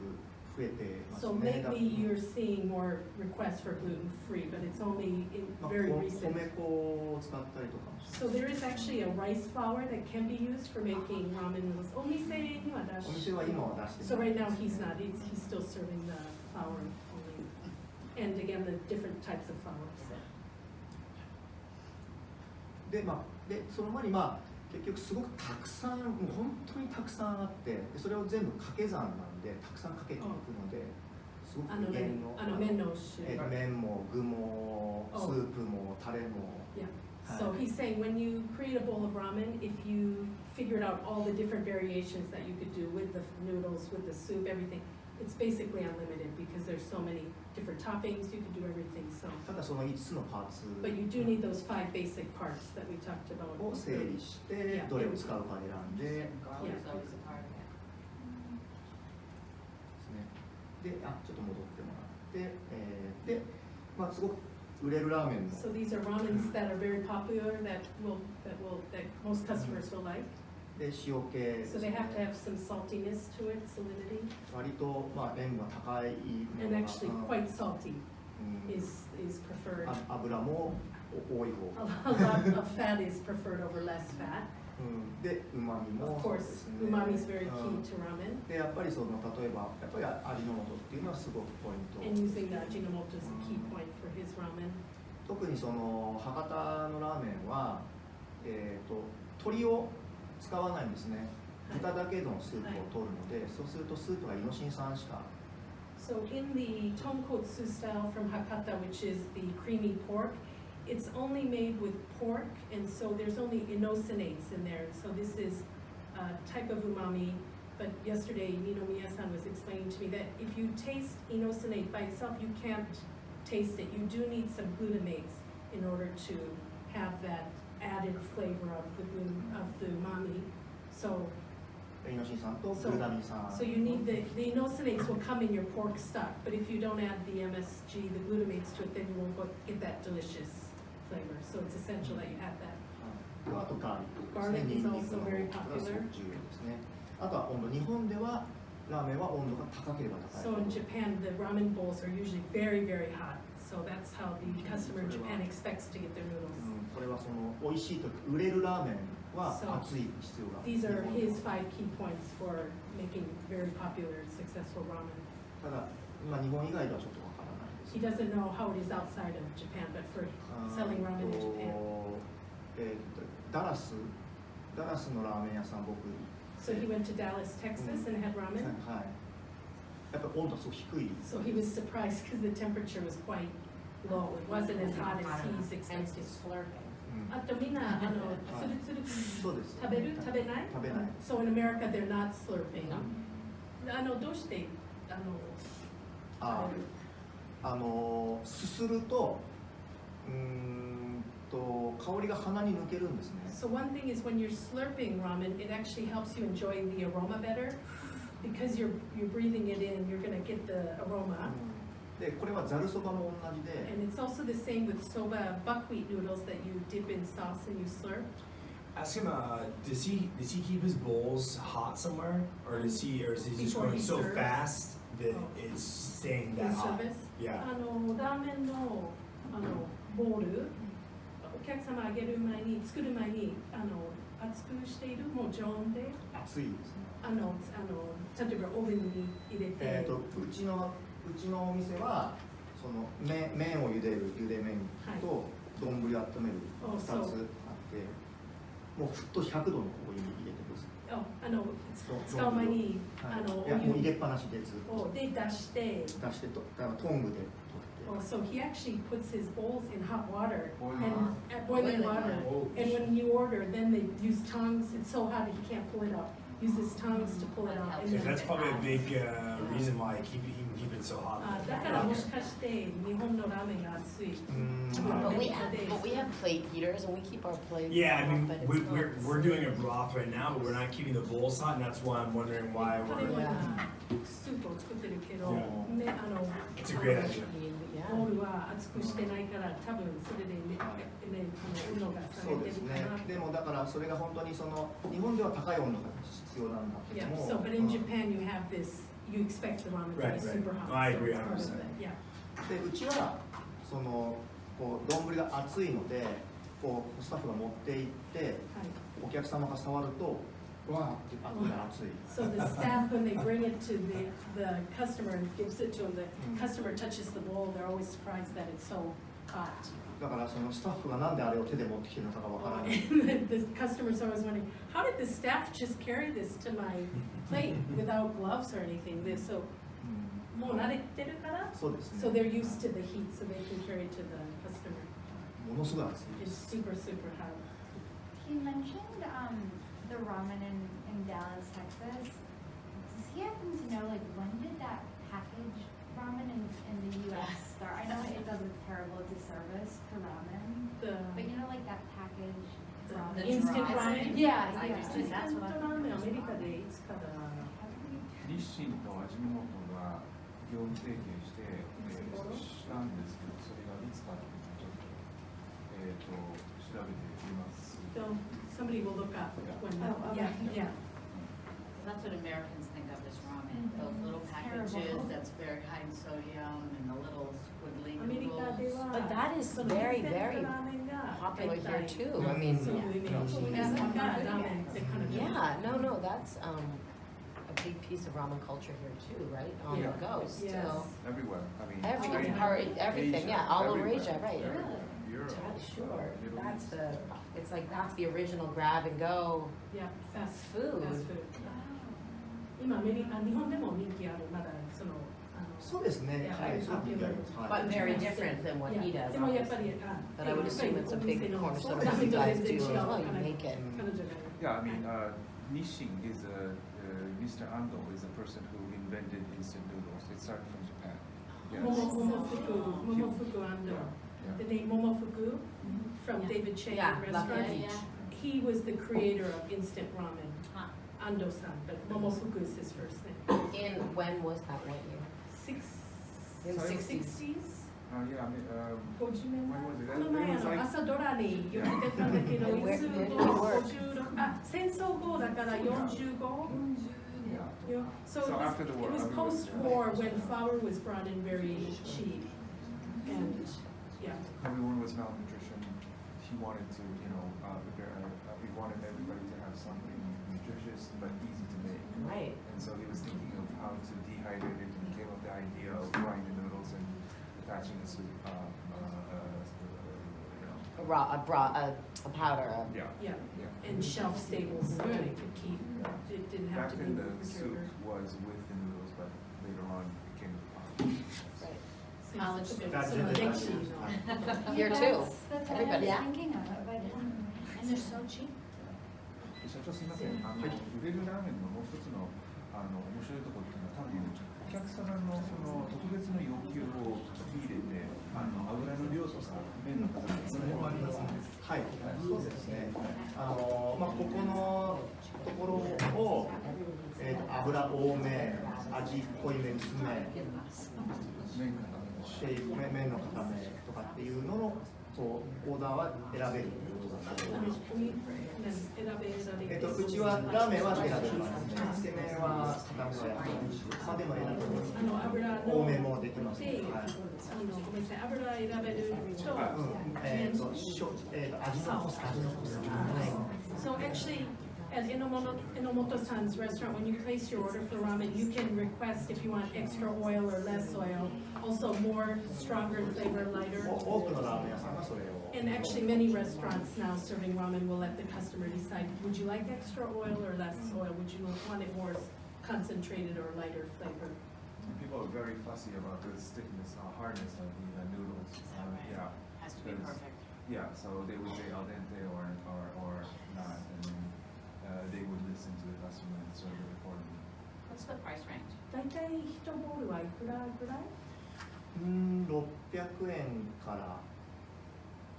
増えてます So ね。 lately you're seeing more requests for gluten-free, but it's only in まあ very 米 recent. 粉を使ったりとかもし So there is actually a rice flour that can be used for making ramen noodles. お店には出しお店は今は出して So ない right now he's not, he's still serving the flour only. And again, the different types of flours. でその前に結局すごくたくさんもう本当にたくさんあってでそれを全部掛け算なんでたくさんかけていくのですごく無限の麺の種類。麺も具もスープもタレも Yeah. So he's saying when you create a bowl of ramen, if you figured out all the different variations that you could do with the noodles, with the soup, everything, It's basically unlimited because there's so many different toppings, you can do everything, so. ただその5つのパーツ But you do need those 5 basic parts that we talked about. を整理してどれを使うか選んでで Garlic is always a part of it. すね。で、ちょっと戻ってもらって、で、まあすごく売れるラーメンの So these are ramens that are very popular that most customers will like. で塩気で So す they ね have to have some saltiness to it, salinity, 割とまあ塩分が高いも and のが actually quite salty うん is preferred. 油も多い方 A lot of fat is preferred over less fat. で旨味も Of そうで course, すね umami is very う key ん to ramen, でやっぱりその例えばやっぱり味の素っていうのはすごくポイント and using the Ajinomoto is a key point for his ramen. 特にその博多のラーメンは、鶏を使わないんですね豚だけのスープを取るので、そうするとスープがイノシン酸しか So in the tonkotsu style from Hakata, which is the creamy pork, it's only made with pork, and so there's only inosinates in there. So this is a type of umami. But yesterday, Ninomiya-san was explaining to me that if you taste inosinate by itself, you can't taste it. You do need some glutamates in order to have that added flavor of the umami. So イノシン酸とグルタミン酸 So you need the inosinates will come in your pork stock, but if you don't add the MSG, the glutamates to it, then you won't get that delicious flavor. So it's essential that you add that. あとガーリックですね Garlic is ニンニクの also 方が very す popular. ごく重要ですねあとは温度日本ではラーメンは温度が高ければ高い So in Japan, the ramen bowls are usually very, very hot. So that's how the customer in Japan expects to get their noodles. これはその美味しいと売れるラーメンは So 熱い必要が These are his 5 key points for making very popular and successful ramen. ただ、まあ、日本以外ではちょっとわからないです He doesn't know how it is outside of Japan, but for selling ramen in Japan. ダラスのラーメン屋さん僕 So he went to Dallas, Texas and had は ramen. いやっぱり温度がすごく低い So he was surprised because the temperature was quite low. It wasn't as hot as he's Hence expected. his slurping. あとみんなつるつるそうです食べる食べない食べない So in America they're not slurping. どうしてあすすると香りが鼻に抜けるんですね So one thing is when you're slurping ramen, it actually helps you enjoy the aroma better because you're breathing it in. You're gonna get the aroma. でこれはざるそばも同じで And it's also the same with soba buckwheat noodles that you dip in sauce and you slurp. Ask him, does he keep his bowls hot somewhere, or is he just Before going he so serves? fast that Oh. it's staying In that hot? service. Yeah. ラーメンのボール、お客様あげる前に作る前に熱くしているもう常温で熱いですね例えばオーブンに入れて。うちのお店はその麺を茹でる茹で麺と丼温める2つあってもう沸騰100度のここに入れてください使う前にいやもう入れっぱなしでずっとで出してトングで取って So he actually puts his bowls in hot water Boiling and boiling water. Oh. And when you order, then they use tongs. It's so hot he can't pull it out. Uses tongs to pull it out. Yeah, that's probably a big reason why he can keep it so hot. だからもしかして日本のラーメンが熱い。But we have plate heaters and we keep our plates. Yeah, I mean, off, but it's we're doing a broth right now, but we're not keeping the bowls hot, and that's why I'm wondering why 彼 we're. はスープを作ってるけど、 Yeah. ね It's a great idea. ボールは熱くしてないから多分それでね温度が下そうげてるですねかな。でもだからそれが本当にその日本では高い温度が必要なんだけ Yeah, ども so but in Japan you have this, you expect the ramen to be Right, right. super hot. I so agree it's part of 100%. it, Yeah. でうちはそのこう丼が熱いのでこうスタッフが持って行ってはい。お客様が触るとわーって熱い So the staff, when they bring it to the customer and gives it to them, the customer touches the bowl, they're always surprised that it's so hot. だからそのスタッフがなんであれを手で持ってきてるのかがわからない And the customer's always wondering, how did the staff just carry this to my plate without gloves or anything? So もう慣れてるからそうですね So they're used to the heat, so they can carry it to the customer. ものすごい熱いで It's す super, super hot. He mentioned the ramen in Dallas, Texas. Does he happen to know, like, when did that the ramen, The, but you know, like that package. the instant ramen? Yeah, I yeah, just that's what I instant ramen アメリカでいつかだな。日清と味の素が業務提携して、したんですけど、それがいつかっていうのをちょっと、調べてみます。So somebody will look up when, Oh, yeah, okay. yeah. That's what Americans think of as ramen, those little packages Terrible. that's very high in sodium and the little squiggly アメリカで noodles. は、 But that is その very, インスタント very ラーメンが popular here 大体 too. I うん mean, そういうイメージ。うんなんかラーメンって感じ。 yeah, no, that's a big piece of ramen culture here too, right? On Yeah. the go still. Yes. Everywhere, I mean. Every China, part, everything, Asia, yeah, all over everywhere. Asia, right? Everywhere. Europe, Sure, Middle that's East. the, it's like, that's the original grab and go Yeah, fast food. fast food. 今アメリカ、日本でも人気ある、まだその、そうですね。はい、そういう意味であります。はい But very different than what he does. でもやっぱ obviously. り、But I would assume it's a big cornerstone of ラ what ーメ you ンと guys 全然 do 違 as う well, you 彼 make it. 女が。 Yeah, I mean, Nissin is Mr. Ando is the person who invented instant noodles. It started from Japan. Yes. Momofuku and Yeah. the name Momofuku from Yeah. David Chang Yeah, restaurant. Lucky. He was the creator of instant ramen. Huh. Ando-san, but Momofuku is his first name. In, when was that, what year? In Sorry? 60s? Yeah, I mean, 50年前 when was it? この前 It was like- 朝ドラによく出たんだけど、 Yeah. いつ Where did he work? 56あ、戦争後だから45? yeah. Yeah. So, So it was, after the war, it was everyone- post-war when flour was brought in very cheap. And, yeah. Everyone was malnutrition. He wanted to, he wanted everybody to have something nutritious but easy to make. Right. And so he was thinking of how to dehydrate it and came up with the idea of frying the noodles and attaching the soup, A powder, Yeah, yeah. and shelf stable so that it could keep, it didn't have Back to be then the soup refrigerated. was with the noodles, but later on it became right. College students. その歴史の Here too. That's what I Everybody. was thinking of, but I didn't. And they're so cheap. 社長すみません、売れるラーメンのもう一つの面白いところっていうのは多分お客様のその特別の要求を聞き入れて油の量とか麺の形それもありますね。はい、そうですね。ここのところを、油多め、味濃いめ、薄め、シェイク麺の固めとかっていうののこうオーダーは選べるということなんですけど、うちはラーメンは選べますね。つけ麺は固めのやつ、でも選べます。多めもできます。はい。ごめんなさい、油選べると、味の濃さ。 So actually, at Enomoto-san's restaurant, when you place your order for ramen, you can request if you want extra oil or less oil, also more stronger flavor, lighter. 多くのラーメン屋さんがそれを。 And actually, many restaurants now serving ramen will let the customer decide, would you like extra oil or less oil? Would you want it more concentrated or lighter flavor? People are very fussy about the thickness, hardness of the noodles. Yeah. Has to be perfect. Yeah, so they would say al dente or not, and then they would listen to the customer and serve it accordingly. What's the price range? 大体1ボールはいくらぐらい600円から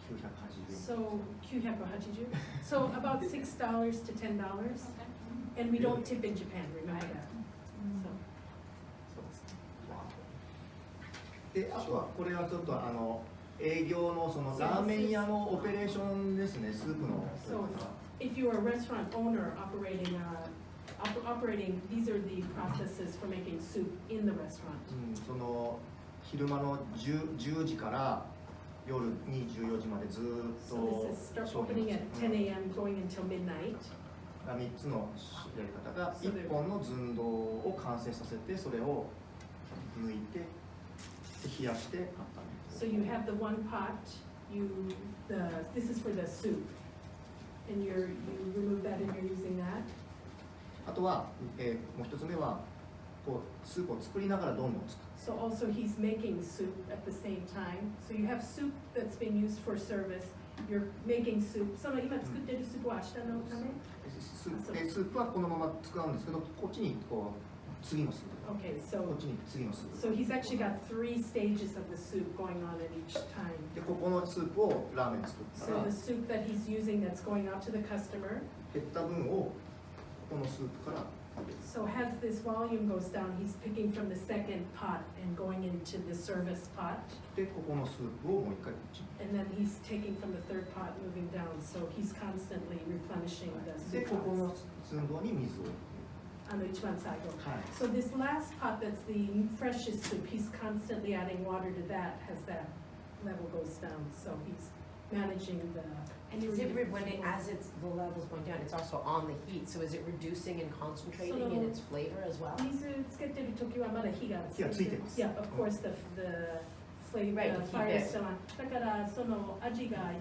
980円。 So, 980. So about $6 to $10. And we don't tip in Japan, remember that. So, で、あとはこれはちょっと営業のそのラーメン屋のオペレーションですね、スープの。 so if you're a restaurant owner operating, these are the processes for making soup in the restaurant. その昼間の 10時から夜24時までずっ So と this is start opening at 10 a.m. going until midnight. 3つのやり方が1本の寸胴を完成させてそれを抜いて冷やして温める。 So you have the one pot, this is for the soup. And you remove that and you're using that. あとは、もう一つ目はこうスープを作りながらどんどん作る。 So also he's making soup at the same time. So you have soup that's being used for service. You're making soup. その今作ってるスープは明日のため。スープはこのまま使うんですけど、こっちにこう次のスープ。 Okay, こ so っちに次のスープ。 so he's actually got 3 stages of the soup going on at each time. でここのスープをラーメン作った So ら the soup that he's using that's going out to the customer, 減った分をここのスープから so as this volume goes down, he's picking from the second pot and going into the service pot. でここのスープをもう一回こっちに。 And then he's taking from the third pot moving down, so he's constantly replenishing the で soup ここの pots. 寸胴に水を。一番最後. はい。 So this last pot that's the freshest soup, he's constantly adding water to that as that level goes down. So he's managing the. And is it, when it, as as it's, the level's going down, it's also on the heat, so is it reducing and concentrating So- in its flavor as well? 水つけてる時はまだ火が火がついてます。 Yeah, of course, the flavor, Right, the to keep fire it. is still on. だからその味が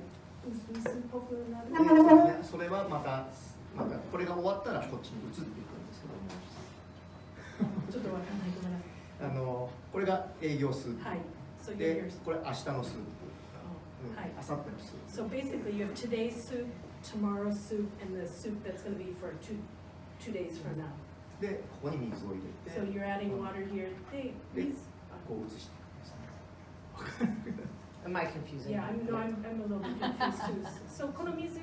薄っぽくなる。でそうですね、それはまたこれが終わったらこっちに移っていくんですけども、ちょっとわかんないごめんなさい。これが営業スープ。はい。So で here's, これ明日のスープ。はい。明後日のスープ。 So basically, you have today's soup, tomorrow's soup, and the soup that's going to be for two days from now. でここに水を入れて、 So you're adding water here. Hey, please. こう移していくんですね。 Am I confusing? Yeah, I'm a little bit confused too. So この水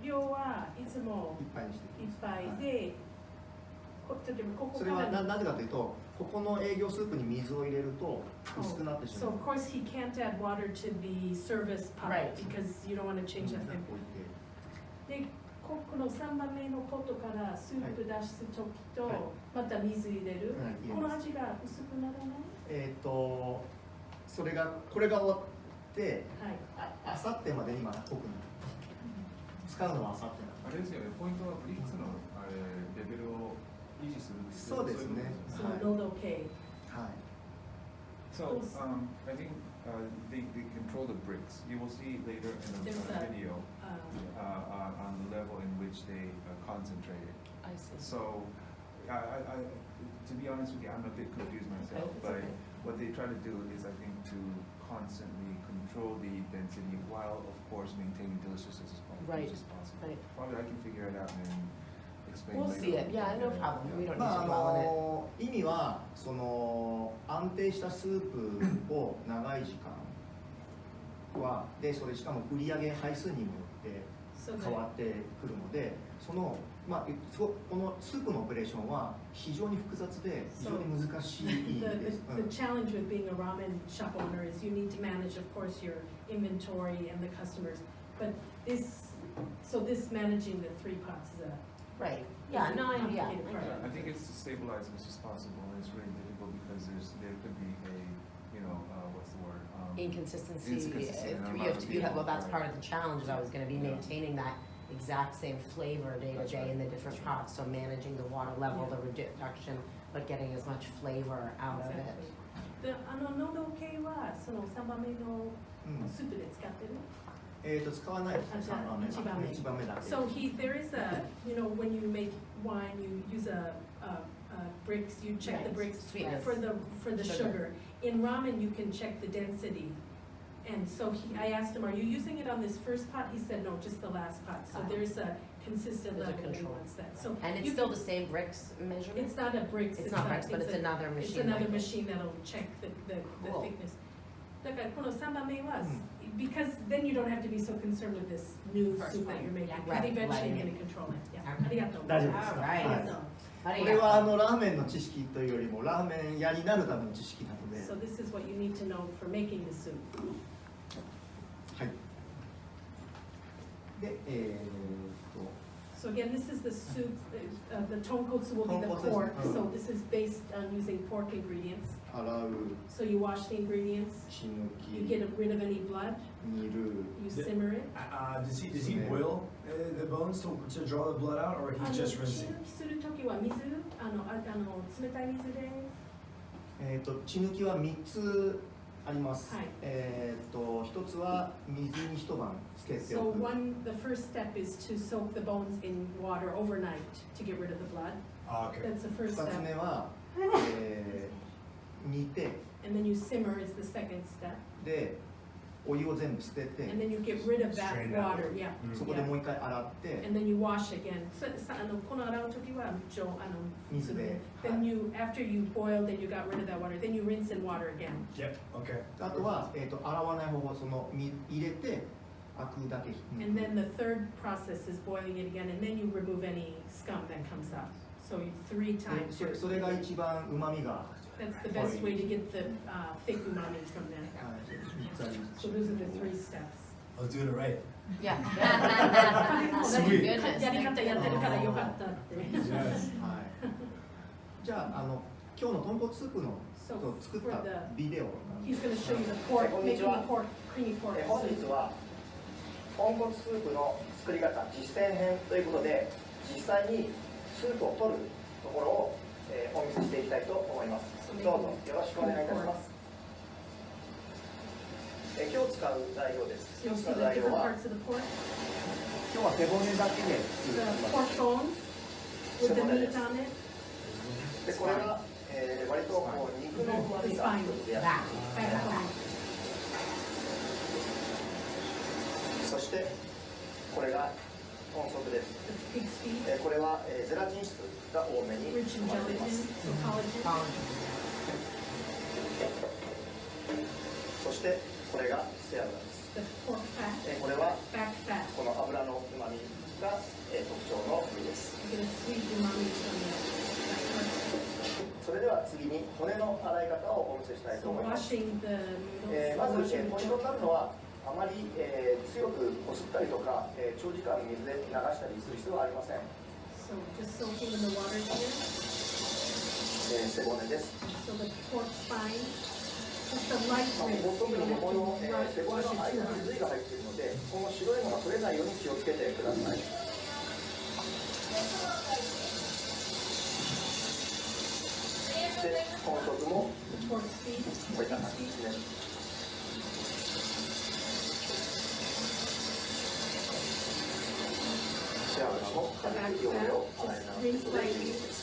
量はいつもいっぱいにしていいっく。ぱいで、例えばここそれはからなぜかというと、ここの営業スープに水を入れると薄くなってし So まう。 of course he can't add water to the service pot Right. because you don't want to change that thing. 置いて。で、この3番目のことからスープ出すときと、はいまた水入れる。はい入れこますの味が薄くならないそれがこれが終わってはい。あさってまでにまだ濃くなる。使うのはあさってなあれですよね、ポイントはブリッツのあれレベルを維持するっていそうですねそういうことですよね So no okay. はい。 So, I think they control the bricks. You will see later in the There's a- video Uh, on the level in which they concentrate it. I see. So, to be honest with you, I'm a bit confused myself. It's But okay. what they try to do is, I think, to constantly control the density while, of course, maintaining deliciousness as Right, much as possible. right. Probably I can figure it out and explain We'll later. see it. Yeah, no problem. We don't need まあ to dwell on it. 意味はその安定したスープを長い時間はでそれしかも売上配数にもよって so 変わってくるので、そのこのスープのオペレーションは非常に複雑で非常に難しい the, です the, the challenge with being a ramen shop owner is you need to manage, of course, your inventory and the customers. But this managing the 3 pots is a Right. Yeah, no, yeah. complicated part. I think it's to stabilize as much as possible, and it's really difficult because there could be a, what's the word? Inconsistency. Inconsistency in the You amount have of to, well, that's people, part of the challenge is always gonna be Yeah. maintaining that exact same flavor day to That's day right. in the different That's right. pots. So managing the water level, the reduction, but getting as much flavor out of it. Exactly. で、喉系はその3番目のうんスープで使ってる。使わないですね、あ、じゃあ一番目。一番目だけ。 So there is a, when you make wine, you use bricks, you check the Right. bricks Sweetness. for the sugar. In ramen, you can check the density. And so I asked him, are you using it on this first pot? He said, no, just the last pot. So Ah. there's a consistent There's a level he control. wants that. So And it's you still can- the same bricks measurement? It's not a bricks. It's not a- bricks, but it's a- another machine. It's another like it. machine that'll check the Cool. thickness. だからこの3番目は because then you don't have to be so concerned with this new First soup that one. you're making. Yeah. Because Right, eventually you're right. going to control it. Yeah. Okay. ありがとう。大丈夫です。 Alright. はいこ Arigato. れはラーメンの知識というよりもラーメン屋になるための知識なので、 So this is what you need to know for making the soup. はい。で、So again, this is the soup, the tonkotsu will be the Tonkotsu pork. ですね。 So this is based on using pork ingredients. 洗う、 So you wash the ingredients, 血抜 you き、 get rid of any blood, 煮る。 you simmer it. Does he boil the bones to draw the blood out, or he's just 血 rinsing? 抜きするときは水、冷たい水で。血抜きは3つあります。はい1つは水に一晩つけて So おく。 the first step is to soak the bones in water overnight to get rid of the blood. Okay. That's the first 2つ目 step. は、煮て、 And then you simmer is the second step. で、お湯を全部捨てて And then you get rid of that Strain that water, out. yeah. そこでもう一回洗って And then you wash again. この洗う時は水で Then you, after you boiled and you got rid of that water, then you rinse in water again. Yep. Okay. あとは、洗わない方法その入れてアクだけ And then the third process is boiling it again, and then you remove any scum that comes out. So 3 times. それが一番うまみが That's the best way to get the thick umami from that. はい、3つあります So those are the 3 steps. I was doing it right. Yeah. Sweet. やり方やってるからよかったって。 Yes. はい、じゃあ、今日の豚骨スープの So 作っ for た the, ビデオ he's going to show you the pork, こんに making ちは。 the pork, creamy pork. 本日は豚骨スープの作り方実践編ということで実際にスープを取るところを、お見せしていきたいと思います。どうぞよろしくお願いいたします。今日使う材料です。 You'll 今日使 see う the 材料 different は parts of the pork. 今日は背骨だけで The 作ってい pork ます。 bones with the meat on it. でこれは、割とこう肉の旨味があるので Backbone. そしてこれが豚足です。 The pig's feet, これは、ゼラチン質が多めに rich in 含まれていま gelatin, す。 so collagen. そしてこれが背脂です。 The pork fat, これは back fat. この油の旨味が、特徴の部位です。 You get a sweet umami from that. それでは次に骨の洗い方をお見せしたいと So 思います。 washing the ま noodles, ず、 washing ポイ the ントに pork. なるのはあまり、強くこすったりとか、長時間水で流したりする必要はありません。 So just soaking in the water here. 背骨です。 So the pork spine, just a light 特 rinse. に You こ don't の、 have 背 to 骨 wash の it 間 too に hard. 髄が入っているので、この白いのが取れないように気をつけてください。で、豚足も Pork feet, こういった pig's 感じ feet. ですね。背脂も The 軽 back く両目を fat, 洗い just 流 rinse すことで lightly. いいです。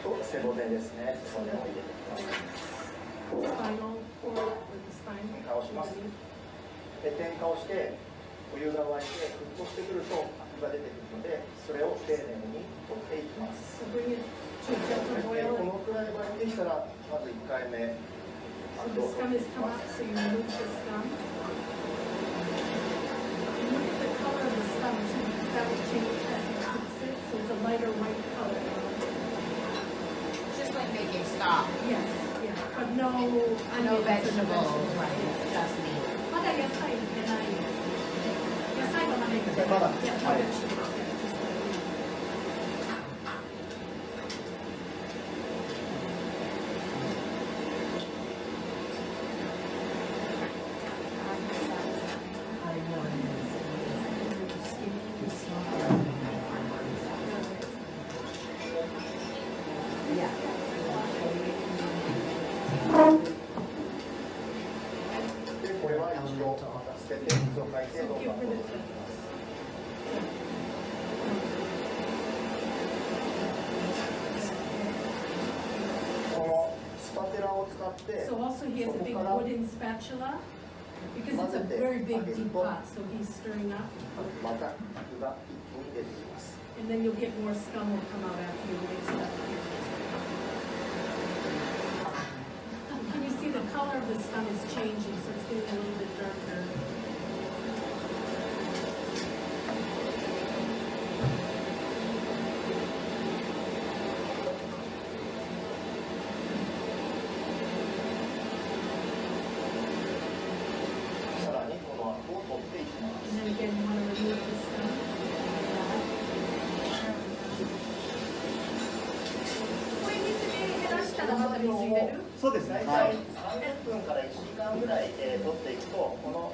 と背骨ですね。背骨を入れていきます。 Spinal cord with the spine. 倒します。で、点火をしてお湯が沸いて沸騰してくるとアクが出てくるので、それを丁寧に取っていきます。 So bring it to a gentle で、 boil. このくらい沸いてきたらまず1回目 So the scum has come up, so you remove the scum. And look at the color of the scum too, because that will change as you cook it, so it's a lighter white color. Just like making stock. Yes, yeah, but no No onions or vegetables, right? Just meat. まだ野菜入れないです。野菜はまだ入れてない。まだ Yeah, no はい vegetables, yeah, just like meat. で、これは一度また捨てて水をかいて So どん get どん rid 戻 of していき the ます。このスパテラを使って So also he has a big wooden spatula, because it's a very big deep pot, so he's stirring up. また肉が一気に出てきます。 And then you'll get more scum will come out after you mix it up here. Can you see the color of the scum is changing, so it's getting a little bit darker. さらにこの後を取っていきます。 And then again, you want to remove the scum. これ水で減らしたらまた水入れる？そうですね。大体30分から1時間ぐらい、取っていくとこの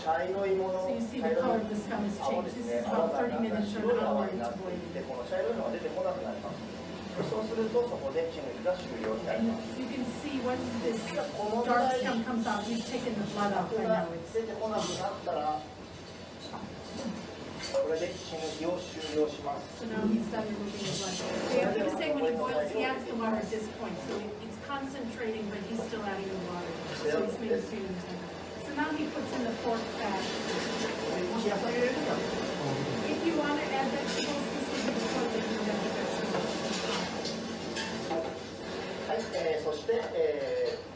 茶色いもの、 So you see the color of the scum has 青 changed. です This ね。 is 泡 about が 30なんか minutes 白 or い an 泡 hour にな into ってい boiling. ってこの茶色いのが出てこなくなります。そうするとそこで血抜きが終了になり And ます you can see once this このぐ dark らい scum comes out, you've taken the blood out アク by が now. It's 出てこなくなったらこれで血抜きを終了します。 So now he's done removing the blood. Okay, he was saying when he boils, he adds the water at this point, so it's concentrating, but he's still adding the water. So he's maintaining tender. So now he puts in the pork fat. もし野菜入れるんだったら If you want to add vegetables, this is the part that you add the vegetables. はい、そして、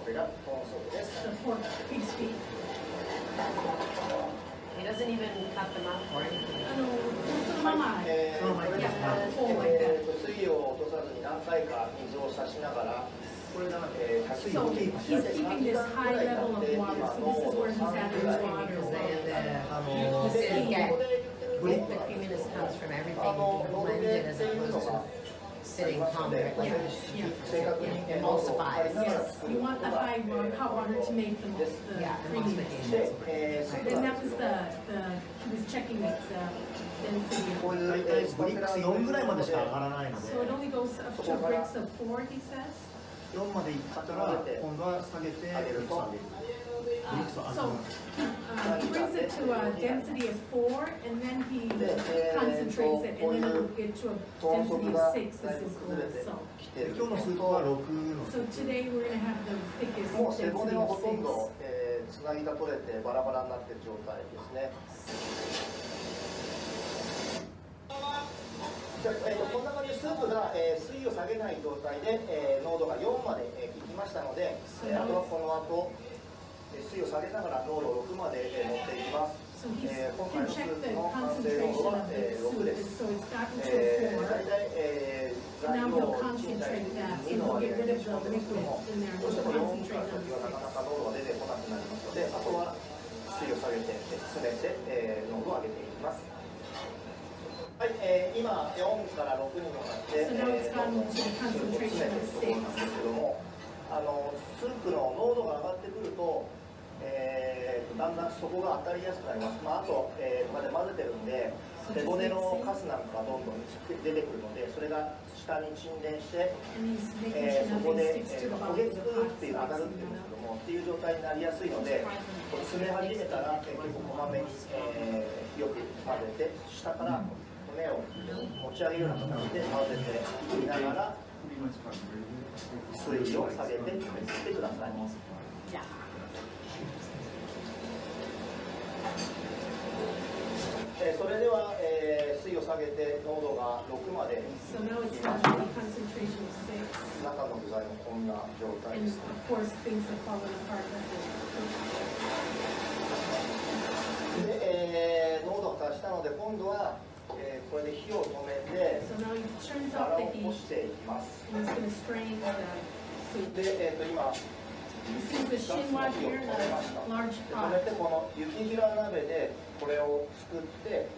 これが豚足です。 The pork, pig's feet. He doesn't even cut them up or anything. そのまま。そのままいきます。水を落とさずに何回か水を差しながら、これが、水 So をキープし he's て keeping this high level of water. So this is where he's adding his water. He says, yeah, the creaminess comes from everything blended as opposed to sitting calmer, like emulsifies. Yes, you want the high water, hot water to make the Yeah, creaminess. emulsification. Then that was he was checking the density. こういう大体ブリックス4ぐらいまでしか上がらないので So it only goes up to bricks of 4, he says. 4までいったら今度は下げてブリックスを上げる。 So he brings it to a density of 4, and then he concentrates it, and then it'll get to a density of 6. This is gold. で今日のスープは6の So today we're going to have the thickest もう背 density 骨はほ of とん 6. ど、つなぎが取れてバラバラになっている状態ですね。じゃこんな感じでスープが、水を下げない状態で、濃度が4まで、いきましたので、あとはこの後、水を下げながら濃度6まで、持っていきます。 So he 今 can 回のス check ー the プの完成 concentration 濃度は、 of the 6 soup, で and す。 so it's gotten to 大 a 体、 4. 材 Now 料 he'll を小さい concentrate that, 2 so の he'll 割合 get で rid し of た the んですけど liquid も、 in there, どうして he'll も4から concentrate on 先はなかな the か濃度が出てこなくなりますので、あとは水を下げて詰めて、濃度を上げていきます。はい、今4から6に向かって、 So now it's gotten to the 詰 concentration め of ていくところなんですけども、スープの濃度が上がってくると、だんだん底が当たりやすくなります。あと、ここで混ぜてるんで、背骨のカスなんかがどんどん出てくるので、それが下に沈殿して、 6. And he's making sure そこ nothing で、 sticks to the 焦 bottom げ of つ the く pot, っていう so 当た it's るっていうんです not けども、っていう状態になりやすいので、詰め始めたら、結構こまめに、よく混ぜて、下から骨を持ち上げるような形で混ぜていきながら、水を下げて詰めてください。それでは、水を下げて濃度が6まで So now it's got the concentration of 6. 中の具材もこんな状態 And です。 of course, things have fallen apart. That's it. で、濃度が達したので今度は、これで火を止めて So now he turns 皿 off を the こ heat, していきます。 and he's going to strain the soup. で、今 He sees the ガスの shinwa 火を here 止 in めました a large 止め pot. てこの雪平鍋でこれを作って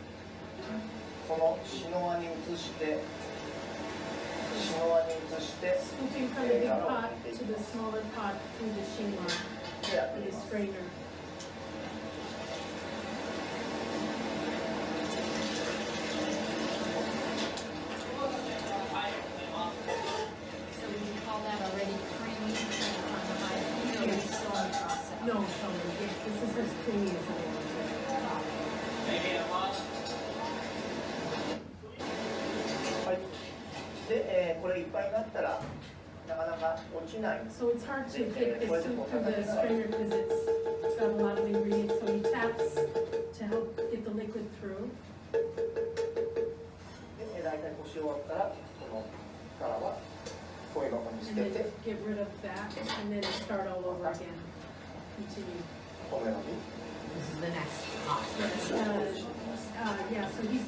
このシノワに移してシノワに移して Scooping from the big pot to the smaller pot through the shinwa でやって with い a ます。 strainer. So would you call that already creamy because it's on the high heat or it's still in process? No, sorry, this is as creamy as I want it. はい。で、これいっぱいになったらなかなか落ちないんです。 So it's hard to get this soup through the strainer because it's got a lot of ingredients. So he taps to help get the liquid through. で、大体こし終わったらこのからはこういうのを見つ And け then て get rid of that and then start all over again. Continue. このように This is the next pot. Yes, yeah, so he's,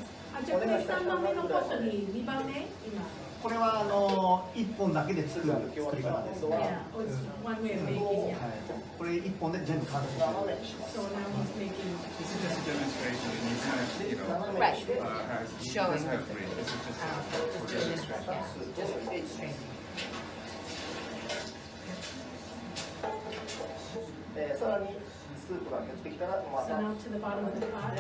じゃあこれ3番目のことに2番目今。これは1本だけで作る作り方ですね。 Yeah, oh, it's one way of making it. これ1本で全部完成する。斜めにします。 So now he's making, This is just a demonstration, and he's not, you know, 斜めにして he Showing. doesn't have three. This is just for demonstration. Yeah, just straining. さらにスープが減ってきたらま so た now to the bottom of the pot.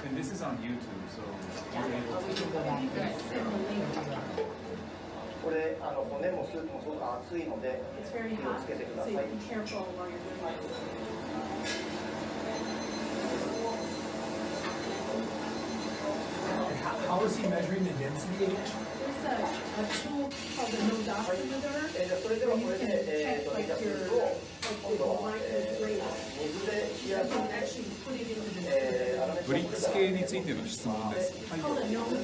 And this is on YouTube, so you're able We to. can go back You can and send the link. これ骨もスープもすごく熱いので It's very 気を hot, つけてく so ださい you be careful while you're doing it. How is he measuring measuring the density again? There's a tool called the no dosimeter, じゃあそれで where は you これ can で、 check 取り like 出す your, と like the line, the grades. 水で冷 You や can して actually put it into the 粗 system. 熱ブリックス系についての質問です。 It's called a no dose.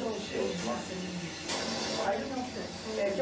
I don't know if that's.